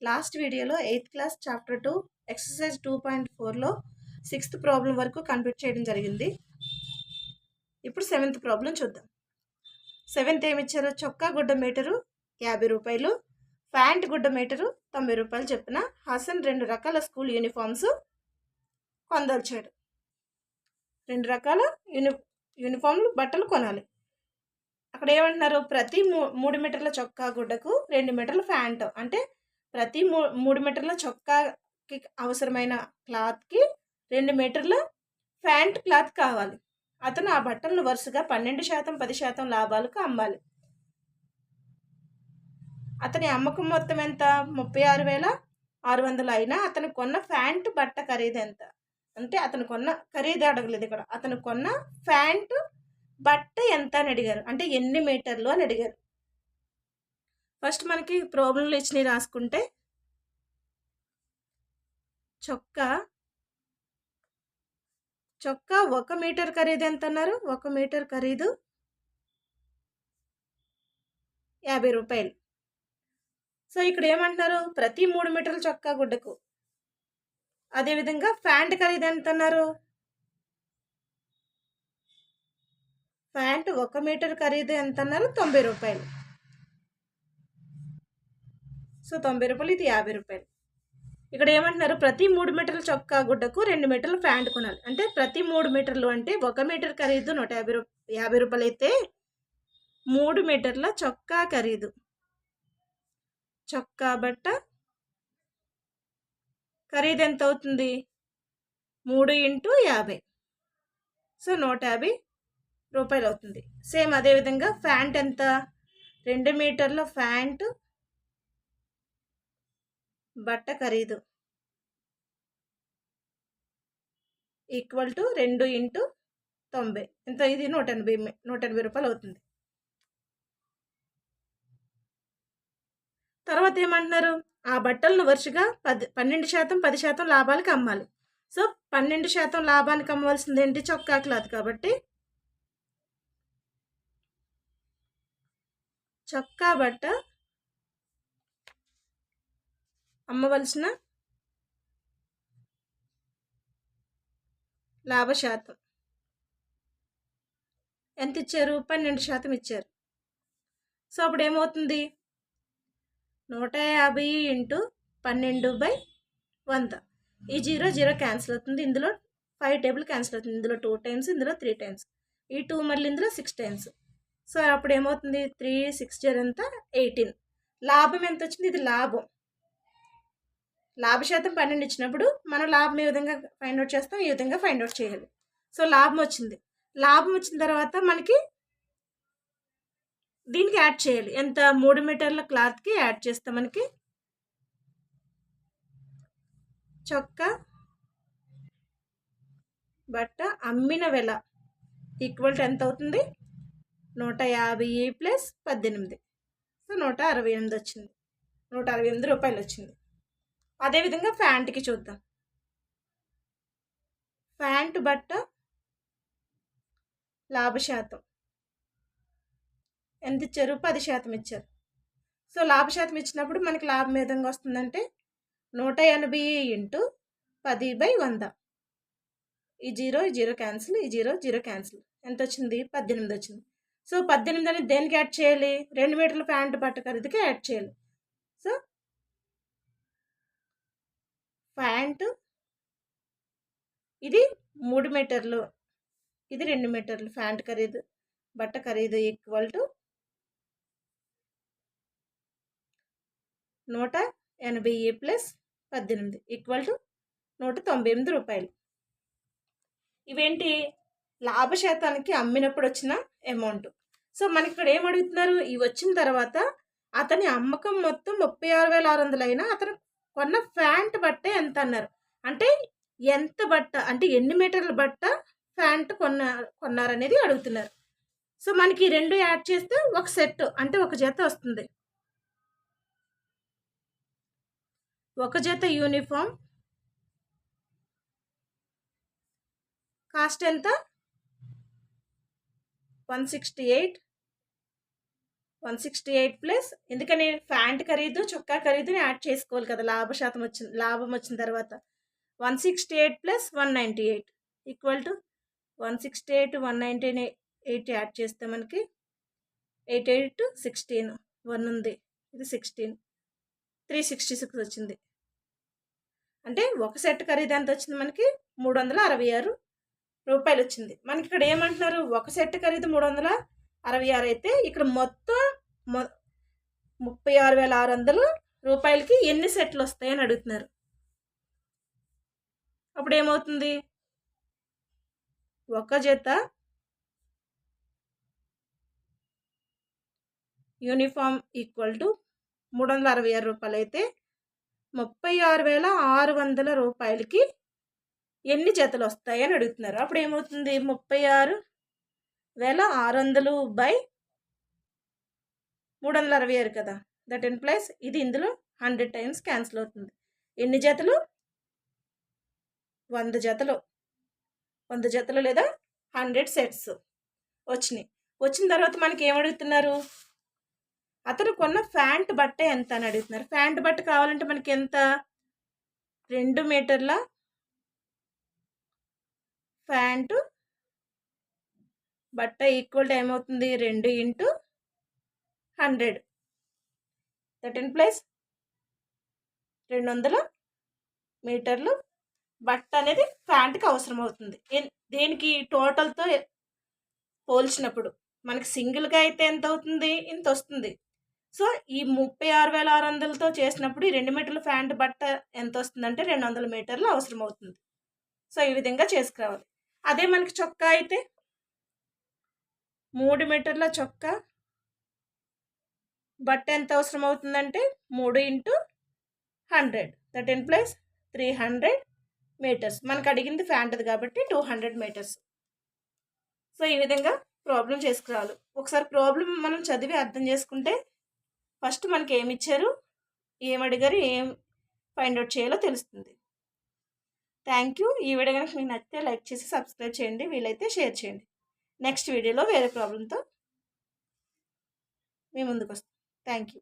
Last వీడియోలో 8th class chapter 2 exercise 2.4లో 6th problem వరకు కంప్లీట్ చేయడం జరిగింది. ఇప్పుడు 7th ప్రాబ్లం చూద్దాం. 7th ఏమి ఇచ్చారు? చొక్కా గుడ్డ మీటరు 50 రూపాయలు, ప్యాంట్ గుడ్డ మీటరు 90 రూపాయలు చెప్పిన హసన్ 2 రకాల స్కూల్ యూనిఫామ్స్ కొనదలిచాడు. 2 రకాల యూనిఫామ్లు బట్టలు కొనాలి. అక్కడ ఏమంటున్నారు? ప్రతి 3 మీటర్ల చొక్కా గుడ్డకు 2 మీటర్ల ప్యాంట్, అంటే ప్రతి 3 మీటర్ల చొక్కాకి అవసరమైన క్లాత్కి 2 మీటర్ల ప్యాంట్ క్లాత్ కావాలి. అతను ఆ బట్టలను వరుసగా 12%, 10% లాభాలకు అమ్మాలి. అతని అమ్మకం మొత్తం ఎంత? 36,600 అయినా అతను కొన్న ప్యాంట్ బట్ట ఖరీదు ఎంత? అంటే అతను కొన్న ఖరీదు అడగలేదు ఇక్కడ. అతను కొన్న ప్యాంట్ బట్ట ఎంత అని అడిగారు, అంటే ఎన్ని మీటర్లు అని అడిగారు. ఫస్ట్ మనకి ప్రాబ్లంలు ఇచ్చినవి రాసుకుంటే, చొక్కా 1 మీటర్ ఖరీదు ఎంత అన్నారు? 1 మీటర్ ఖరీదు 50 రూపాయలు. సో ఇక్కడ ఏమంటున్నారు? ప్రతి 3 మీటర్ల చొక్కా గుడ్డకు. అదేవిధంగా ప్యాంట్ ఖరీదు ఎంత అన్నారు? ప్యాంట్ 1 మీటర్ ఖరీదు ఎంత అన్నారు? 90 రూపాయలు. సో 90 రూపాయలు, ఇది 50 రూపాయలు. ఇక్కడ ఏమంటున్నారు? ప్రతి 3 మీటర్ల చొక్కా గుడ్డకు 2 మీటర్ల ప్యాంట్ కొనాలి. అంటే ప్రతి 3 మీటర్లు అంటే 1 మీటర్ ఖరీదు 150 రూపాయలు అయితే 3 మీటర్ల చొక్కా ఖరీదు, చొక్కా బట్ట ఖరీదు ఎంత అవుతుంది? 3 × 50, సో 150 రూపాయలు అవుతుంది. సేమ్ అదేవిధంగా ప్యాంట్ ఎంత? 2 మీటర్ల ప్యాంట్ బట్ట ఖరీదు ఈక్వల్ టు 2 × 90, ఎంత? ఇది 180 రూపాయలు అవుతుంది. తర్వాత ఏమంటున్నారు? ఆ బట్టలను వరుసగా 12%, 10% లాభాలకు అమ్మాలి. సో 12% లాభానికి అమ్మవలసింది ఏంటి? చొక్కా క్లాత్. కాబట్టి చొక్కా బట్ట అమ్మవలసిన లాభ శాతం ఎంత ఇచ్చారు? 12% ఇచ్చారు. సో అప్పుడు ఏమవుతుంది? 150 × 12/100. ఈ 0 క్యాన్సిల్ అవుతుంది. ఇందులో 5 టేబుల్ క్యాన్సిల్ అవుతుంది. ఇందులో 2 టైమ్స్, ఇందులో 3 టైమ్స్, ఈ 2 మళ్ళీ ఇందులో 6 టైమ్స్. సో అప్పుడు ఏమవుతుంది? 3 6 ఎంత? 18. లాభం ఎంత వచ్చింది? ఇది లాభం. లాభ శాతం 12 ఇచ్చినప్పుడు మనం లాభం ఏ విధంగా ఫైండ్ అవుట్ చేస్తాం? ఈ విధంగా ఫైండ్ అవుట్ చేయాలి. సో లాభం వచ్చింది. లాభం వచ్చిన తర్వాత మనకి దీనికి యాడ్ చేయాలి. ఎంత? 3 మీటర్ల క్లాత్కి యాడ్ చేస్తే మనకి చొక్కా బట్ట అమ్మిన వెల ఈక్వల్ టు ఎంత అవుతుంది? 150 + 18, సో 168 వచ్చింది. 168 రూపాయలు వచ్చింది. అదేవిధంగా ప్యాంట్కి చూద్దాం. ప్యాంట్ బట్ట లాభ శాతం ఎంత ఇచ్చారు? 10% ఇచ్చారు. సో లాభ శాతం ఇచ్చినప్పుడు మనకి లాభం ఏ విధంగా వస్తుందంటే 180 × 10/100. ఈ 0 క్యాన్సిల్, ఈ 0 క్యాన్సిల్. ఎంత వచ్చింది? 18 వచ్చింది. సో 18 అనేది దేనికి యాడ్ చేయాలి? 2 మీటర్ల ప్యాంటు బట్ట ఖరీదుకి యాడ్ చేయాలి. సో ప్యాంటు ఇది 3 మీటర్లు, ఇది 2 మీటర్లు. ప్యాంట్ ఖరీదు బట్ట ఖరీదు ఈక్వల్ టు 180 + 18 ఈక్వల్ టు 198 రూపాయలు. ఇవేంటి? లాభ శాతానికి అమ్మినప్పుడు వచ్చిన అమౌంట్. సో మనకి ఇక్కడ ఏం అడుగుతున్నారు? ఇవి వచ్చిన తర్వాత అతని అమ్మకం మొత్తం 36,600 అయినా అతను కొన్న ప్యాంట్ బట్ట ఎంత అన్నారు? అంటే ఎంత బట్ట, అంటే ఎన్ని మీటర్ల బట్ట ప్యాంట్ కొన్నారనేది అడుగుతున్నారు. సో మనకి 2 యాడ్ చేస్తే ఒక సెట్, అంటే ఒక జత వస్తుంది. ఒక జత యూనిఫామ్ కాస్ట్ ఎంత? 168, 168 ప్లస్, ఎందుకని ప్యాంట్ ఖరీదు చొక్కా ఖరీదుని యాడ్ చేసుకోవాలి కదా, లాభం వచ్చిన తర్వాత 168 ప్లస్ 198 ఈక్వల్ టు 168 198 యాడ్ చేస్తే మనకి 88 16 1 ఉంది, ఇది 16 366 వచ్చింది. అంటే ఒక సెట్ ఖరీదు ఎంత వచ్చింది మనకి 366 రూపాయలు వచ్చింది. మనకి ఇక్కడ ఏమంటున్నారు, ఒక సెట్ ఖరీదు 366 అయితే ఇక్కడ మొత్తం 36,600 రూపాయలకి ఎన్ని సెట్లు వస్తాయని అడుగుతున్నారు. అప్పుడు ఏమవుతుంది, ఒక జత యూనిఫామ్ ఈక్వల్ టు 366 రూపాయలు అయితే 36,600 రూపాయలకి ఎన్ని జతలు వస్తాయి అని అడుగుతున్నారు. అప్పుడు ఏమవుతుంది, 36,600 బై 366 కదా, దట్ ఇంప్లైస్ ఇది ఇందులో 100 టైమ్స్ క్యాన్సిల్ అవుతుంది. ఎన్ని జతలు, 100 జతలు, 100 జతలు లేదా 100 సెట్స్ వచ్చినాయి. వచ్చిన తర్వాత మనకి ఏమడుగుతున్నారు, అతను కొన్న ప్యాంట్ బట్ట ఎంత అని అడుగుతున్నారు. ప్యాంట్ బట్ట కావాలంటే మనకి ఎంత, 2 మీటర్ల ప్యాంటు బట్ట ఈక్వల్ టు ఏమవుతుంది, 2 × 100 దట్ ఇంప్లైస్ 200 మీటర్లు బట్ట అనేది ప్యాంట్కి అవసరం అవుతుంది. దేనికి, టోటల్తో పోల్చినప్పుడు మనకి సింగిల్గా అయితే ఎంత అవుతుంది, ఇంత వస్తుంది. సో ఈ 36,600తో చేసినప్పుడు ఈ 2 మీటర్ల ప్యాంట్ బట్ట ఎంత వస్తుందంటే 200 మీటర్లు అవసరం అవుతుంది. సో ఈ విధంగా చేసుకురావాలి. అదే మనకి చొక్కా అయితే 3 మీటర్ల చొక్కా బట్ట ఎంత అవసరం అవుతుందంటే 3 × 100 దట్ ఇంప్లైస్ 300 మీటర్స్. మనకు అడిగింది ప్యాంట్ది కాబట్టి 200 మీటర్స్. సో ఈ విధంగా ప్రాబ్లం చేసుకురావాలి. ఒకసారి ప్రాబ్లం మనం చదివి అర్థం చేసుకుంటే ఫస్ట్ మనకి ఏమి ఇచ్చారు, ఏం అడిగారు, ఏం ఫైండ్ అవుట్ చేయాలో తెలుస్తుంది. Thank you. ఈ వీడియో కనుక మీకు నచ్చితే లైక్ చేసి సబ్స్క్రైబ్ చేయండి, వీలైతే షేర్ చేయండి. నెక్స్ట్ వీడియోలో వేరే ప్రాబ్లంతో మీ ముందుకు వస్తాం. Thank you.